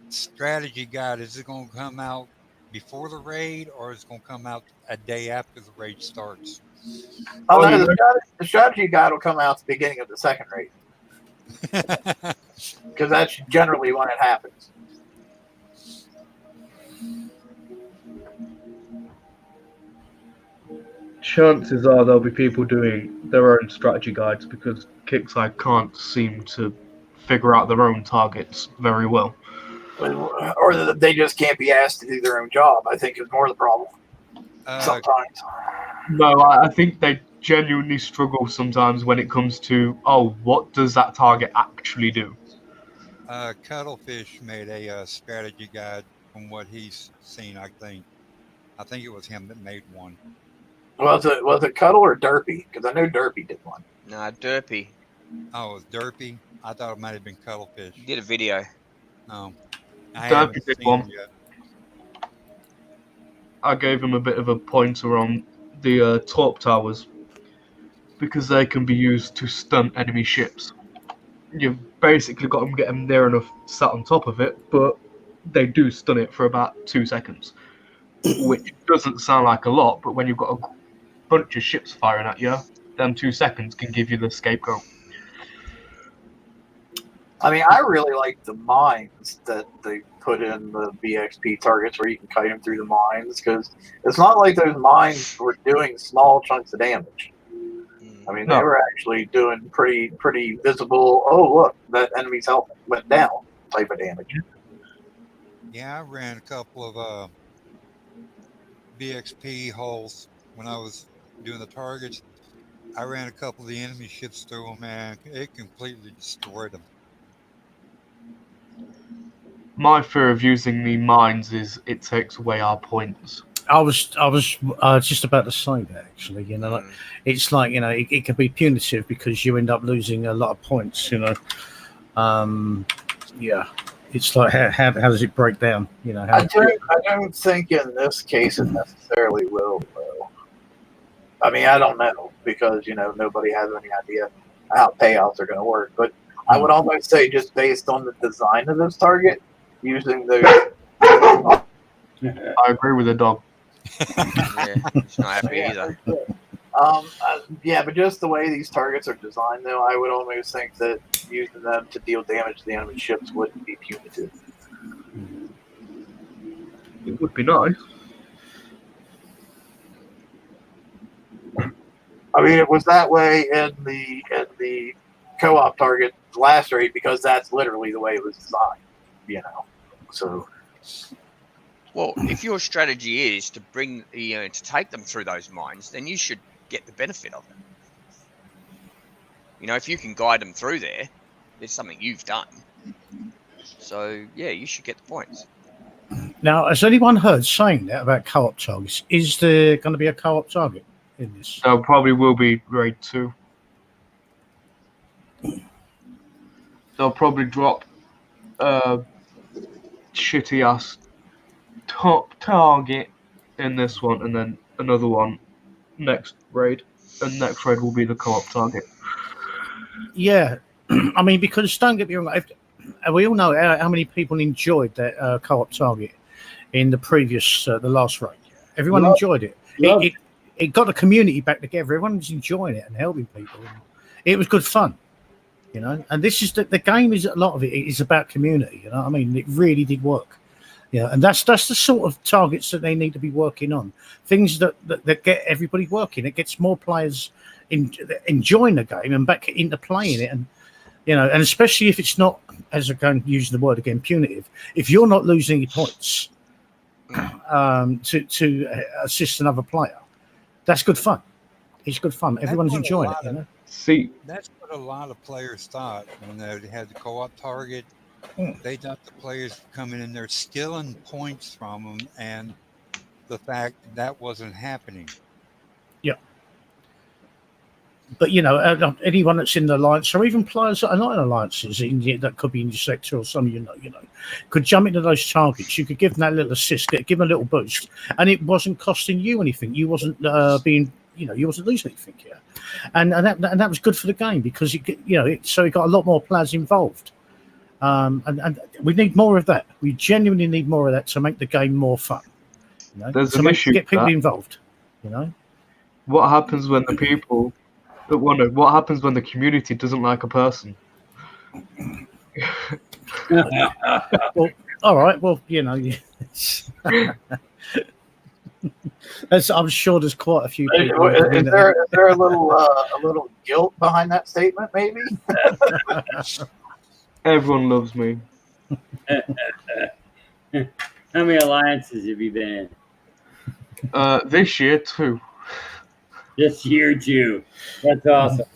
strategy guide, is it going to come out before the raid, or is it going to come out a day after the raid starts? Oh, no, the strategy guide will come out at the beginning of the second raid. Because that's generally when it happens. Chances are there'll be people doing their own strategy guides, because Kickside can't seem to figure out their own targets very well. Or they just can't be asked to do their own job, I think is more the problem. Sometimes. No, I think they genuinely struggle sometimes when it comes to, what does that target actually do? Cuttlefish made a strategy guide from what he's seen. I think it was him that made one. Was it Cuddle or Derpy? Because I know Derpy did one. Nah, Derpy. Oh, it was Derpy. I thought it might have been Cuttlefish. He did a video. No, I Derpy haven't did seen one. him yet. I gave him a bit of a pointer on the torp towers because they can be used to stun enemy ships. You've basically got to get them near enough sat on top of it, but they do stun it for about 2 seconds, which doesn't sound like a lot, but when you've got a bunch of ships firing at you, them 2 seconds can give you the scapegoat. I mean, I really like the mines that they put in the BXP targets where you can kite them through the mines, because it's not like those mines were doing small chunks of damage. I mean, they No. were actually doing pretty visible, oh, look, that enemy's health went down type of damage. Yeah, I ran a couple of BXP holes when I was doing the targets. I ran a couple of the enemy ships through them, and it completely destroyed them. My fear of using the mines is it takes away our points. I was just about to say that, actually. You know, like, it's like, you know, it can be punitive because you end up losing a lot of points. You know, yeah, it's like how does it break down? You know, I don't think in this case it necessarily will, though. I mean, I don't know, because, you know, nobody has any idea how payouts are going to work. But I would almost say, just based on the design of this target, using those. I agree with the dog. Yeah, he's not happy either. Yeah, but just the way these targets are designed, though, I would almost think that using them to deal damage to the enemy ships wouldn't be punitive. It would be nice. I mean, it was that way in the co-op target last raid, because that's literally the way it was designed. You know, so. Well, if your strategy is to bring, you know, to take them through those mines, then you should get the benefit of it. You know, if you can guide them through there, it's something you've done. So yeah, you should get the points. Now, has anyone heard saying that about co-op targets? Is there going to be a co-op target in this? There probably will be raid 2. They'll probably drop shitty ass top target in this one, and then another one next raid. And next raid will be the co-op target. Yeah, I mean, because don't get me wrong, we all know how many people enjoyed that co-op target in the previous, the last raid. Everyone enjoyed it. It got the community back together. Everyone was enjoying it and helping people. It was good fun, you know. And this is the game. Is a lot of it is about community. You know what I mean? It really did work. Yeah, and that's the sort of targets that they need to be working on. Things that get everybody working. It gets more players enjoying the game and back into playing it, and you know, and especially if it's not, as I'm going to use the word again, punitive. If you're not losing any points to assist another player, that's good fun. It's good fun. Everyone's enjoying it. You know. See, that's what a lot of players thought when they had the co-op target. They thought the players were coming in there stealing points from them, and the fact that wasn't happening. Yeah. But, you know, anyone that's in the alliance, or even players that are not in alliances, that could be in your sector or some, you know, could jump into those targets. You could give them that little assist, give them a little boost, and it wasn't costing you anything. You wasn't you wasn't losing anything here, and that was good for the game, because so it got a lot more players involved. And we need more of that. We genuinely need more of that to make the game more fun. You know? There's an issue. Get people involved. You know, what happens when the people that wonder? What happens when the community doesn't like a person? Well, all right. Well, you know, I'm sure there's quite a few people. Is there a little guilt behind that statement? Maybe. Everyone loves me. How many alliances have you been in? This year too. This year too. That's awesome.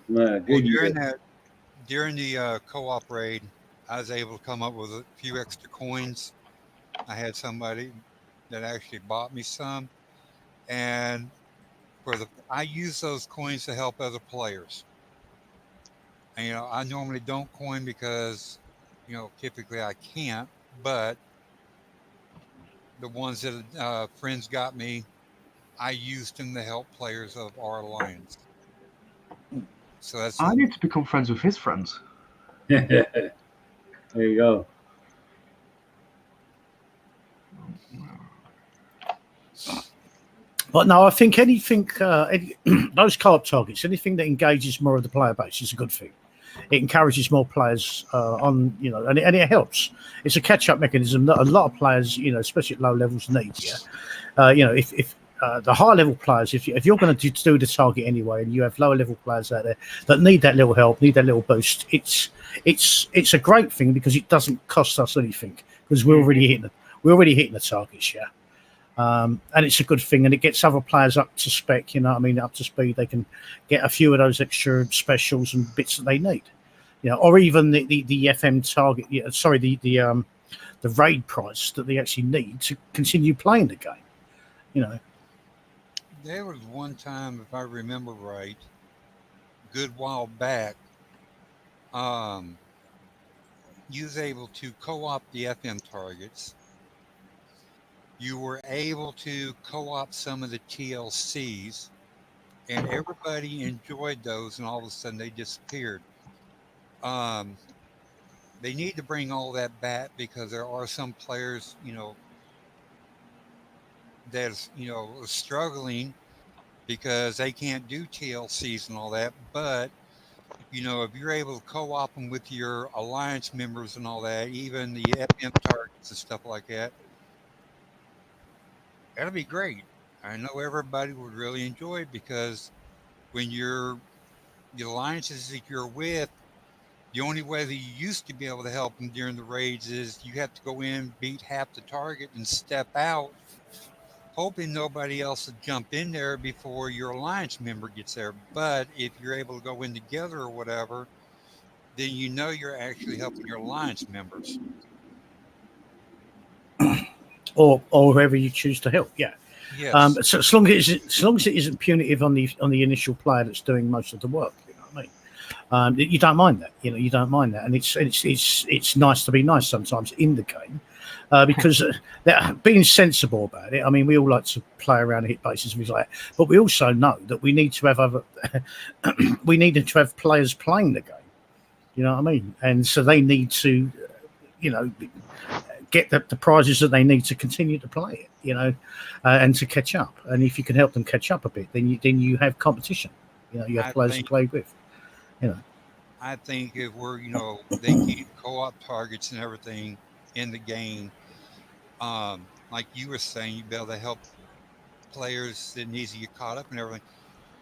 Well, during the co-op raid, I was able to come up with a few extra coins. I had somebody that actually bought me some, and I use those coins to help other players. And, I normally don't coin because, typically I can't, but the ones that friends got me, I used them to help players of our alliance. So that's I need to become friends with his friends. There you go. But no, I think anything, those co-op targets, anything that engages more of the player base is a good thing. It encourages more players on, and it helps. It's a catch-up mechanism that a lot of players, especially at low levels, need. Yeah, if the higher level players, if you're going to do the target anyway, and you have lower level players out there that need that little help, need that little boost, it's a great thing because it doesn't cost us anything because we're already hitting the targets. Yeah. And it's a good thing, and it gets other players up to spec. Up to speed. They can get a few of those extra specials and bits that they need. Or even the FM target. The raid price that they actually need to continue playing the game. There was one time, if I remember right, a good while back, you was able to co-op the FM targets. You were able to co-op some of the TLCs, and everybody enjoyed those, and all of a sudden they disappeared. They need to bring all that back because there are some players, that's struggling because they can't do TLCs and all that. But if you're able to co-op them with your alliance members and all that, even the FM targets and stuff like that, that'll be great. I know everybody would really enjoy it because when the alliances that you're with, the only way that you used to be able to help them during the raids is you have to go in, beat half the target, and step out, hoping nobody else will jump in there before your alliance member gets there. But if you're able to go in together or whatever, then you're actually helping your alliance members. Or whoever you choose to help. Yeah. Yes. So as long as it isn't punitive on the initial player that's doing most of the work, you know what I mean. You don't mind that, you don't mind that, and it's nice to be nice sometimes in the game, because being sensible about it. I mean, we all like to play around and hit bases and things like that, but we also know that we need to have we need to have players playing the game. You know what I mean? And so they need to, get the prizes that they need to continue to play it, and to catch up. And if you can help them catch up a bit, then you have competition. You have players to play with. I think if they keep co-op targets and everything in the game, like you were saying, you'd be able to help players that need to get caught up and everything.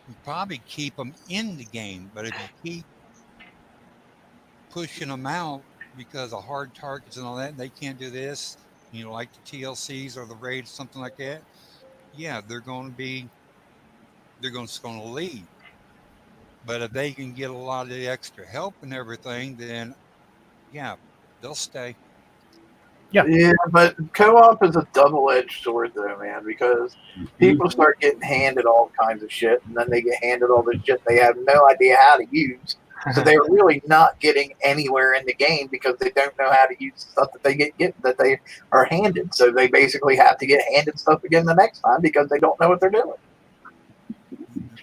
You probably keep them in the game, but if you keep pushing them out because of hard targets and all that, and they can't do this, like the TLCs or the raids, something like that, yeah, they're just going to leave. But if they can get a lot of the extra help and everything, then yeah, they'll stay. Yeah, but co-op is a double-edged sword, though, man, because people start getting handed all kinds of shit, and then they get handed all this shit they have no idea how to use. So they're really not getting anywhere in the game because they don't know how to use stuff that they that they are handed. So they basically have to get handed stuff again the next time because they don't know what they're doing.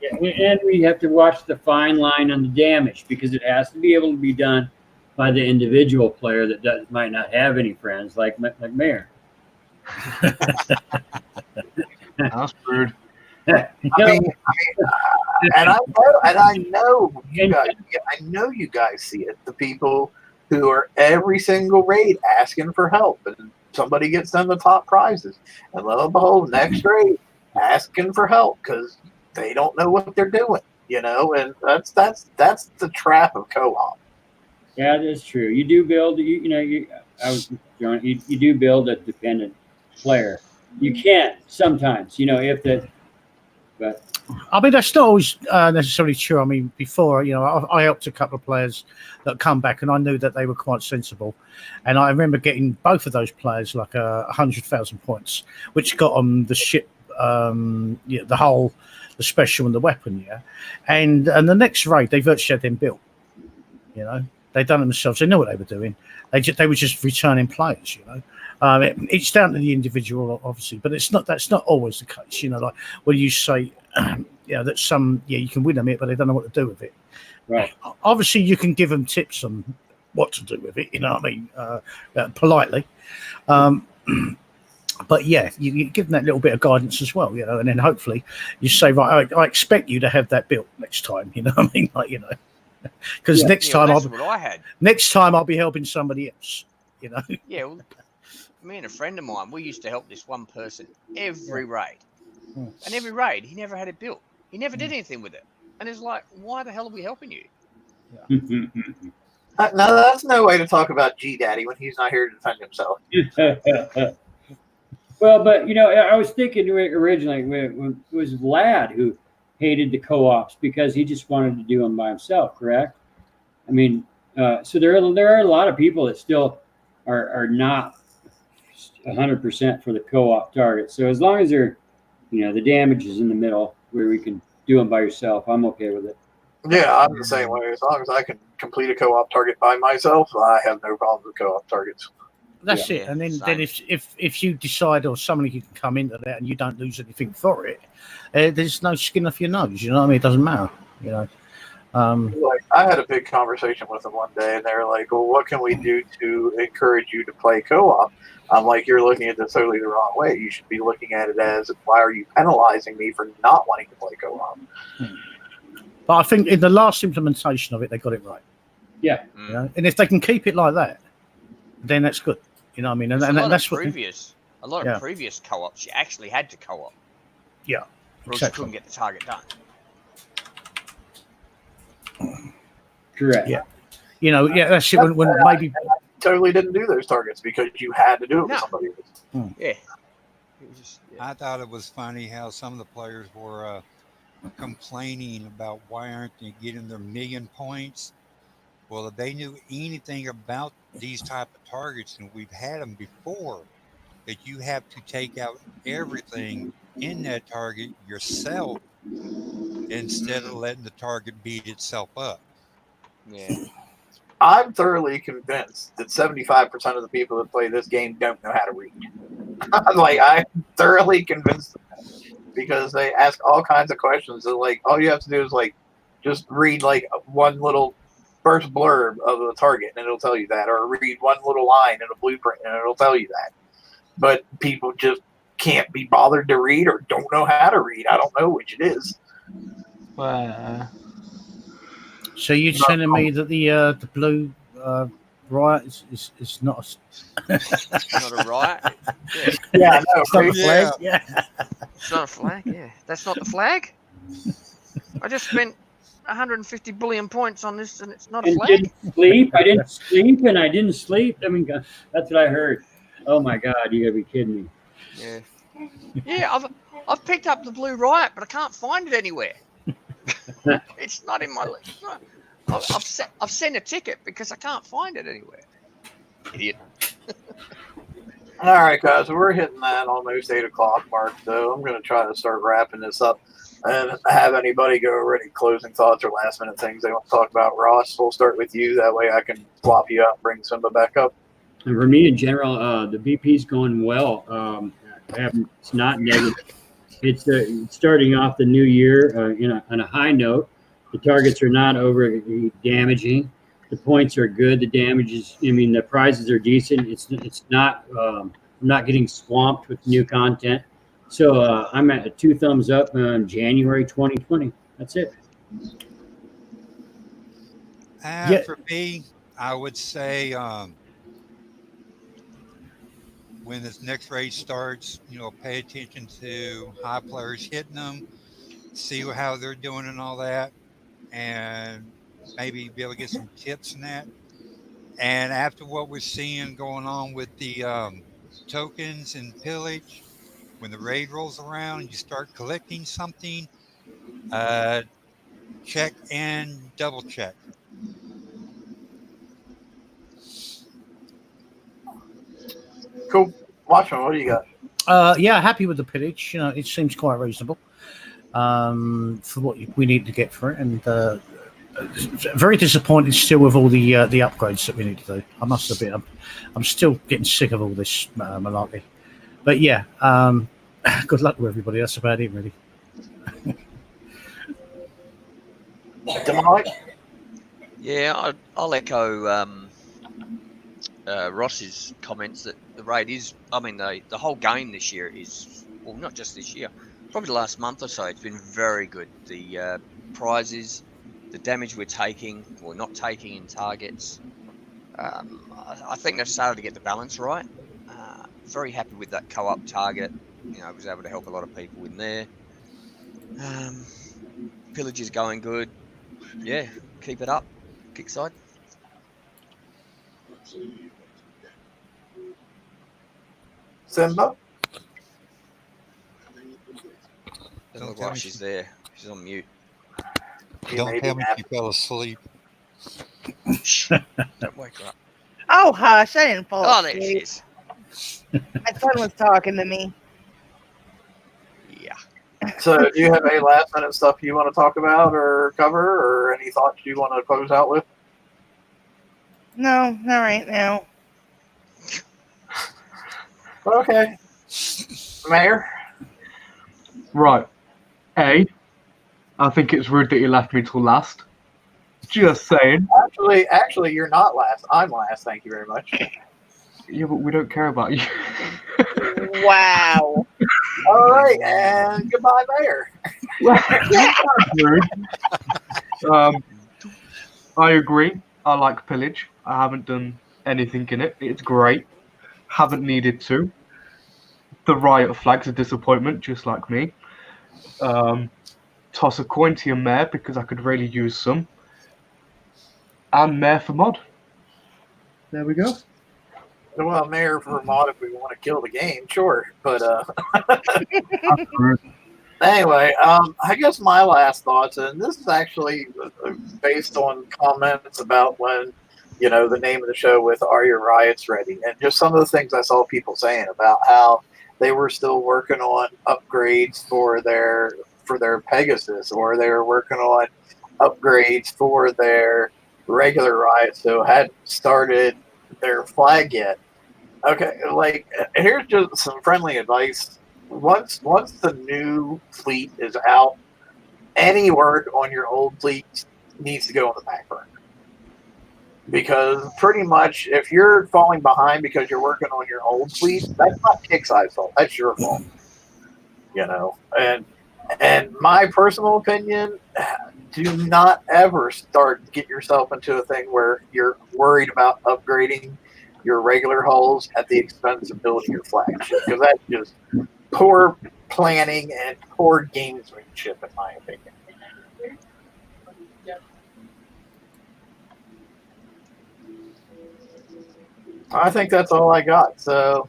Yeah, and we have to watch the fine line on the damage because it has to be able to be done by the individual player that might not have any friends, like Mayor. That's rude. I know you guys. I know you guys see it. The people who are every single raid asking for help, and somebody gets them the top prizes, and lo and behold, next raid asking for help because they don't know what they're doing. And that's the trap of co-op. Yeah, that's true. You do build. You do build a dependent player. You can't sometimes. If But I mean, that's not always necessarily true. I mean, before, I helped a couple of players that come back, and I knew that they were quite sensible. And I remember getting both of those players like 100,000 points, which got them the ship, the special and the weapon, yeah. And the next raid, they virtually had them built. They done it themselves. They know what they were doing. They were just returning players. It's down to the individual, obviously, but that's not always the case. Like when you say, that some, you can win them it, but they don't know what to do with it. right, Obviously, you can give them tips on what to do with it. You know what I mean? Politely. But yeah, you give them that little bit of guidance as well, and then hopefully you say, right, I expect you to have that built next time. You know what I mean? Like, because next time that's what I had. next time I'll be helping somebody else. Yeah, well, me and a friend of mine, we used to help this one person every raid, and every raid he never had it built. He never did anything with it, and it's like, why the hell are we helping you? No, that's no way to talk about G Daddy when he's not here to defend himself. Well, but I was thinking originally when it was Vlad who hated the co-ops because he just wanted to do them by himself. Correct? I mean, so there are a lot of people that still are not 100% for the co-op target. So as long as they're, the damage is in the middle where we can do them by yourself, I'm okay with it. Yeah, I'm the same way. As long as I can complete a co-op target by myself, I have no problems with co-op targets. That's it. And then if you decide or somebody can come into that and you don't lose anything for it, there's no skin off your nose. You know what I mean? It doesn't matter. Like, I had a big conversation with them one day, and they were like, "Well, what can we do to encourage you to play co-op?" I'm like, "You're looking at this totally the wrong way. You should be looking at it as, why are you penalizing me for not wanting to play co-op?" But I think in the last implementation of it, they got it right. Yeah. And if they can keep it like that, then that's good. You know what I mean? And that's what a lot of previous co-ops you actually had to co-op. Yeah, or else you couldn't get the target done. Correct. Yeah. That's it. When maybe totally didn't do those targets because you had to do it with somebody else. Yeah. I thought it was funny how some of the players were complaining about why aren't they getting their 1,000,000 points. Well, if they knew anything about these type of targets, and we've had them before, that you have to take out everything in that target yourself instead of letting the target beat itself up. Yeah. I'm thoroughly convinced that 75% of the people that play this game don't know how to read. I'm thoroughly convinced of that because they ask all kinds of questions. And all you have to do is just read one little first blurb of the target, and it'll tell you that, or read one little line in a blueprint, and it'll tell you that. But people just can't be bothered to read or don't know how to read. I don't know which it is. So you're telling me that the blue riot is not not a riot? Yeah, it's not a flag. Yeah. It's not a flag. Yeah, that's not the flag. I just spent 150 billion points on this, and it's not a flag. Didn't sleep. I didn't sleep, and I didn't sleep. I mean, that's what I heard. Oh my God, you gotta be kidding me. Yeah. Yeah, I've picked up the blue riot, but I can't find it anywhere. It's not in my list. I've sent a ticket because I can't find it anywhere. Idiot. All right, guys, we're hitting that almost 8 o'clock mark, so I'm going to try to start wrapping this up and have anybody go over any closing thoughts or last minute things they want to talk about. Ross, we'll start with you. That way I can flop you out and bring Simba back up. And for me in general, the BP's going well. It's not negative. It's starting off the new year on a high note. The targets are not over damaging. The points are good. The damage is, the prizes are decent. It's not, I'm not getting swamped with new content. So I'm at 2 thumbs up on January 2020. That's it. For me, I would say when this next raid starts, pay attention to high players hitting them, see how they're doing and all that, and maybe be able to get some tips in that. And after what we're seeing going on with the tokens and pillage, when the raid rolls around and you start collecting something, check and double check. Cool. Watchman, what do you got? Yeah, happy with the pillage. You know, it seems quite reasonable for what we need to get for it, and very disappointed still with all the upgrades that we need to do. I must admit, I'm still getting sick of all this malarkey. But yeah, good luck with everybody. That's about it, really. Demonic? Yeah, I'll echo Ross's comments that the raid is. I mean, the whole game this year is, well, not just this year, probably the last month or so. It's been very good. The prizes, the damage we're taking or not taking in targets. I think they've started to get the balance right. Very happy with that co-op target. You know, I was able to help a lot of people in there. Pillage is going good. Yeah, keep it up. Kickside. Simba? Doesn't look like she's there. She's on mute. Don't tell me she fell asleep. Shh. Don't wake her up. Oh, hush. I didn't fall Oh, there she asleep. is. My son was talking to me. Yeah. So, do you have any last minute stuff you want to talk about or cover, or any thoughts you want to close out with? No, not right now. Okay. Mayor? Right. I think it's rude that you left me till last. Just saying. Actually, you're not last. I'm last. Thank you very much. Yeah, but we don't care about you. Wow. All right, and goodbye, Mayor. Rude. I agree. I like Pillage. I haven't done anything in it. It's great. Haven't needed to. The Riot flag's a disappointment, just like me. Toss a coin to your Mare because I could really use some. And Mare for mod. There we go. Well, Mayor for mod if we want to kill the game, sure. But anyway, I guess my last thoughts, and this is actually based on comments about when, you know, the name of the show with Are Your Riots Ready? And just some of the things I saw people saying about how they were still working on upgrades for their Pegasus, or they were working on upgrades for their regular Riots, so hadn't started their flag yet. Okay, like, here's just some friendly advice. Once the new fleet is out, any work on your old fleet needs to go on the back burner. Because pretty much, if you're falling behind because you're working on your old fleet, that's not Kickstarter's fault. That's your fault. You know, and my personal opinion, do not ever get yourself into a thing where you're worried about upgrading your regular hulls at the expense of building your flagship, because that's just poor planning and poor gamesmanship, in my opinion. I think that's all I got. So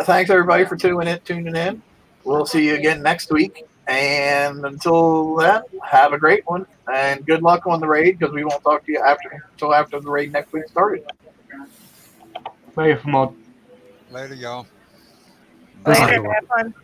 thanks everybody for tuning in. We'll see you again next week. And until then, have a great one. And good luck on the raid, because we won't talk to you until after the raid next week started. Mayor for mod. Later, y'all. Later. Have fun.